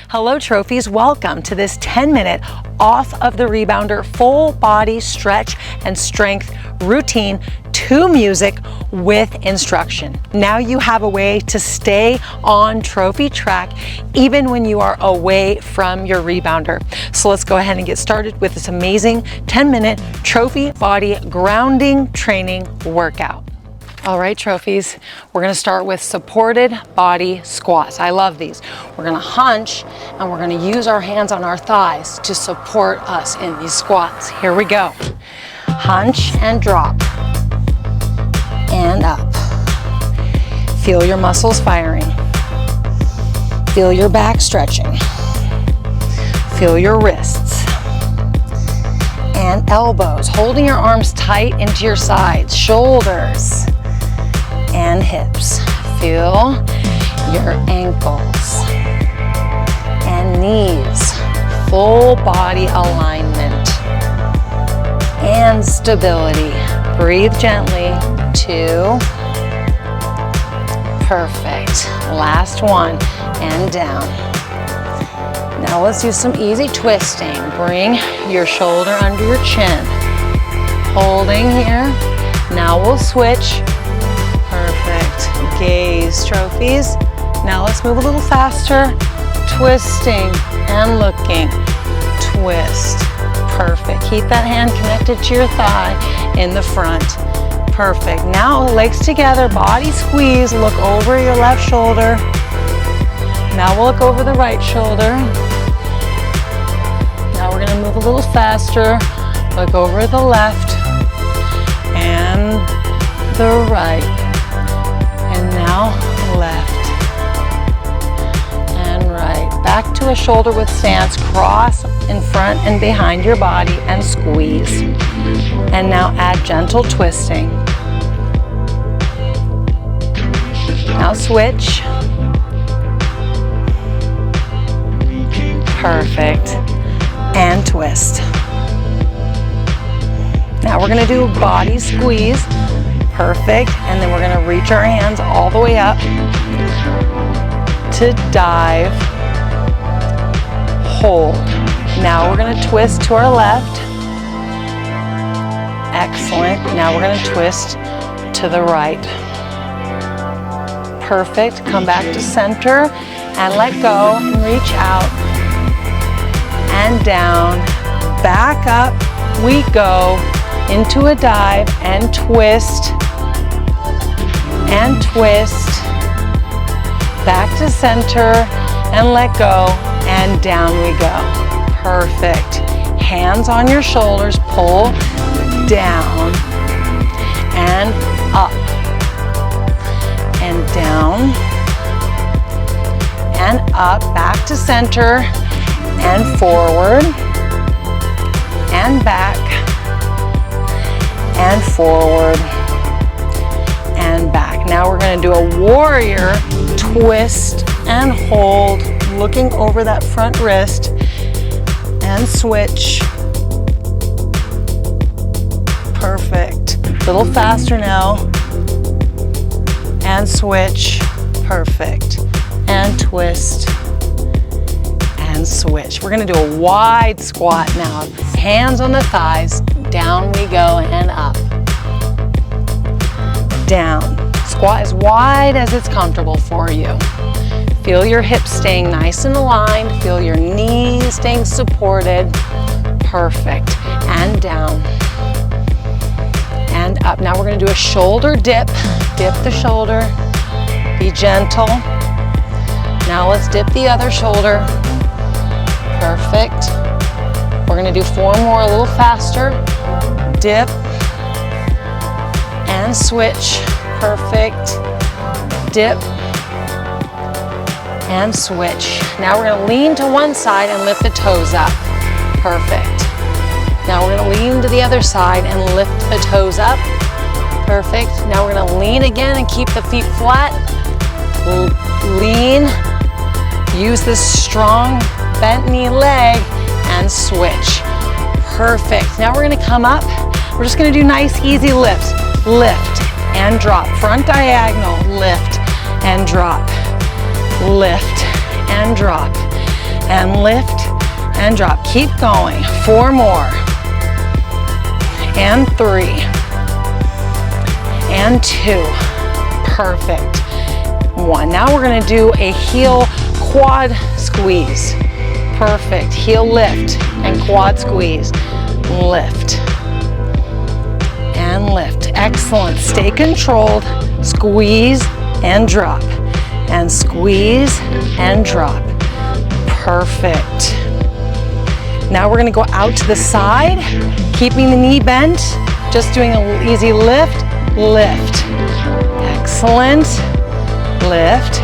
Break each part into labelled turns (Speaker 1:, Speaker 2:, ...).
Speaker 1: Hello trophies, welcome to this 10-minute off of the rebounder full body stretch and strength routine to music with instruction. Now you have a way to stay on trophy track even when you are away from your rebounder. So let's go ahead and get started with this amazing 10-minute trophy body grounding training workout. All right, trophies, we're gonna start with supported body squats. I love these. We're gonna hunch and we're gonna use our hands on our thighs to support us in these squats. Here we go. Hunch and drop. And up. Feel your muscles firing. Feel your back stretching. Feel your wrists. And elbows, holding your arms tight into your sides, shoulders. And hips. Feel your ankles and knees. Full body alignment and stability. Breathe gently. 2. Perfect. Last one and down. Now let's do some easy twisting. Bring your shoulder under your chin. Holding here. Now we'll switch. Perfect. Gaze, trophies. Now let's move a little faster. Twisting and looking. Twist. Perfect. Keep that hand connected to your thigh in the front. Perfect. Now legs together, body squeeze. Look over your left shoulder. Now we'll look over the right shoulder. Now we're going to move a little faster. Look over the left and the right. And now left and right. Back to a shoulder width stance. Cross in front and behind your body and squeeze. And now add gentle twisting. Now switch. Perfect. And twist. Now we're going to do body squeeze. Perfect. And then we're going to reach our hands all the way up to dive. Hold. Now we're going to twist to our left. Excellent. Now we're going to twist to the right. Perfect. Come back to center and let go and reach out and down. Back up we go into a dive and twist and twist. Back to center and let go and down we go. Perfect. Hands on your shoulders, pull down and up and down and up, back to center and forward and back and forward and back. Now we're going to do a warrior twist and hold, looking over that front wrist and switch. Perfect. A little faster now. And switch. Perfect. And twist. And switch. We're going to do a wide squat now. Hands on the thighs. Down we go and up. Down. Squat as wide as it's comfortable for you. Feel your hips staying nice and aligned. Feel your knees staying supported. Perfect. And down. And up. Now we're going to do a shoulder dip. Dip the shoulder. Be gentle. Now let's dip the other shoulder. Perfect. We're going to do 4 more a little faster. Dip. And switch. Perfect. Dip. And switch. Now we're going to lean to one side and lift the toes up. Perfect. Now we're going to lean to the other side and lift the toes up. Perfect. Now we're going to lean again and keep the feet flat. Lean. Use this strong bent knee leg and switch. Perfect. Now we're going to come up. We're just going to do nice easy lifts. Lift and drop. Front diagonal. Lift and drop. Lift and drop. and lift and drop. Keep going. 4 more. And 3. And 2. Perfect. 1. Now we're going to do a heel quad squeeze. Perfect. Heel lift and quad squeeze. Lift and lift. Excellent. Stay controlled. Squeeze and drop. And squeeze and drop. Perfect. Now we're going to go out to the side, keeping the knee bent, just doing an easy lift, lift. Excellent. Lift.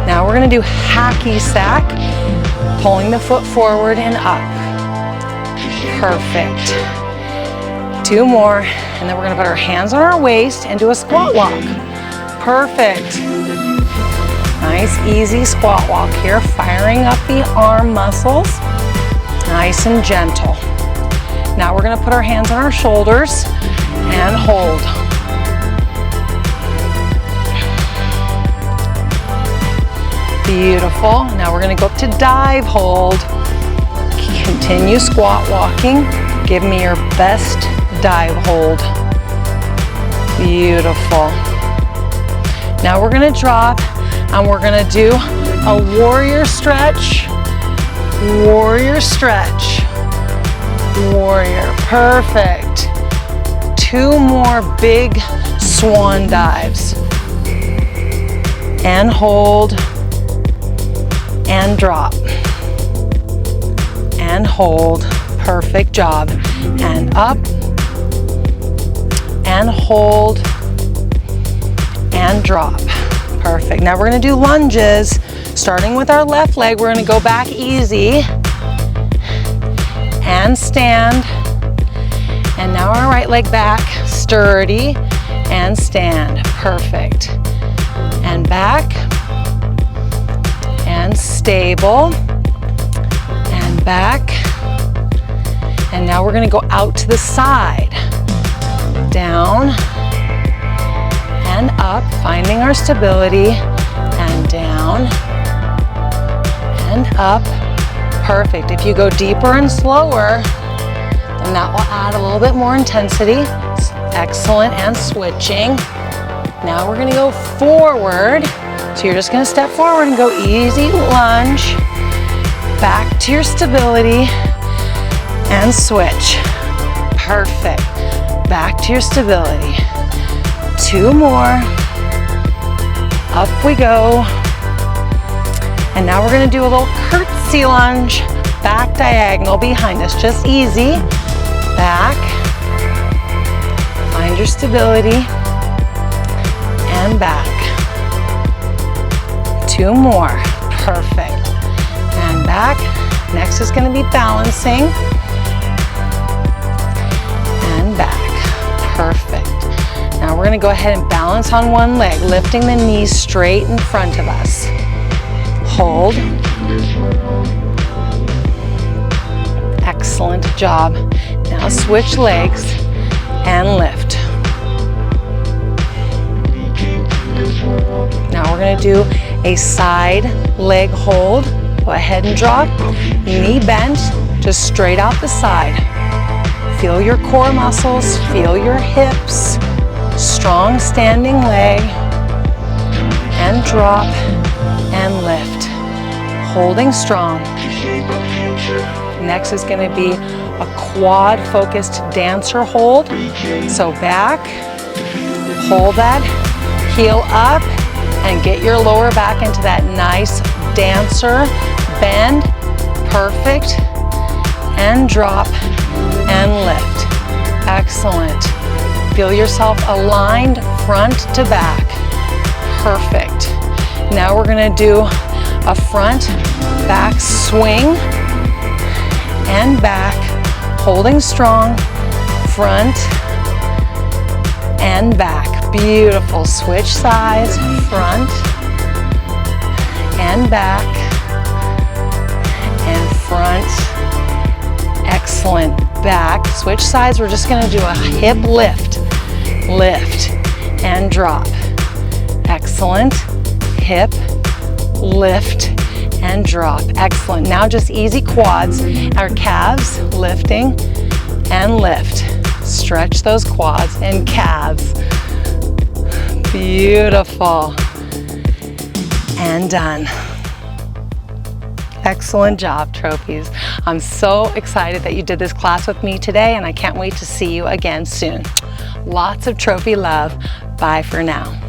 Speaker 1: Now we're going to do hacky sack, pulling the foot forward and up. Perfect. 2 more, and then we're going to put our hands on our waist and do a squat walk. Perfect. Nice, easy squat walk here, firing up the arm muscles. Nice and gentle. Now we're going to put our hands on our shoulders and hold. Beautiful. Now we're going to go up to dive hold. Continue squat walking. Give me your best dive hold. Beautiful. Now we're going to drop and we're going to do a warrior stretch. Warrior stretch. Warrior. Perfect. 2 more big swan dives. And hold. And drop. And hold. Perfect job. And up. And hold. And drop. Perfect. Now we're going to do lunges. Starting with our left leg, we're going to go back easy. And stand. And now our right leg back, sturdy. And stand. Perfect. And back. And stable. And back. And now we're going to go out to the side. Down. And up, finding our stability. And down. And up. Perfect. If you go deeper and slower, then that will add a little bit more intensity. Excellent. And switching. Now we're going to go forward. So you're just going to step forward and go easy lunge. Back to your stability and switch. Perfect. Back to your stability. 2 more. Up we go. And now we're going to do a little curtsy lunge, back diagonal behind us, just easy. Back, find your stability, and back. 2 more, perfect. And back, next is going to be balancing, and back, perfect. Now we're going to go ahead and balance on one leg, lifting the knees straight in front of us. Hold. Excellent job. Now switch legs and lift. Now we're going to do a side leg hold. Go ahead and drop. Knee bent, just straight out the side. Feel your core muscles, feel your hips. Strong standing leg. And drop and lift. Holding strong. Next is going to be a quad focused dancer hold. So back, hold that, heel up, and get your lower back into that nice dancer bend. Perfect. And drop and lift. Excellent. Feel yourself aligned front to back. Perfect. Now we're going to do a front back swing and back, holding strong, front and back. Beautiful. Switch sides, front and back and front. Excellent. Back. Switch sides. We're just going to do a hip lift, lift and drop. Excellent. Hip, lift and drop. Excellent. Now just easy quads, our calves, lifting and lift. Stretch those quads and calves. Beautiful. And done. Excellent job, trophies. I'm so excited that you did this class with me today, and I can't wait to see you again soon. Lots of trophy love. Bye for now.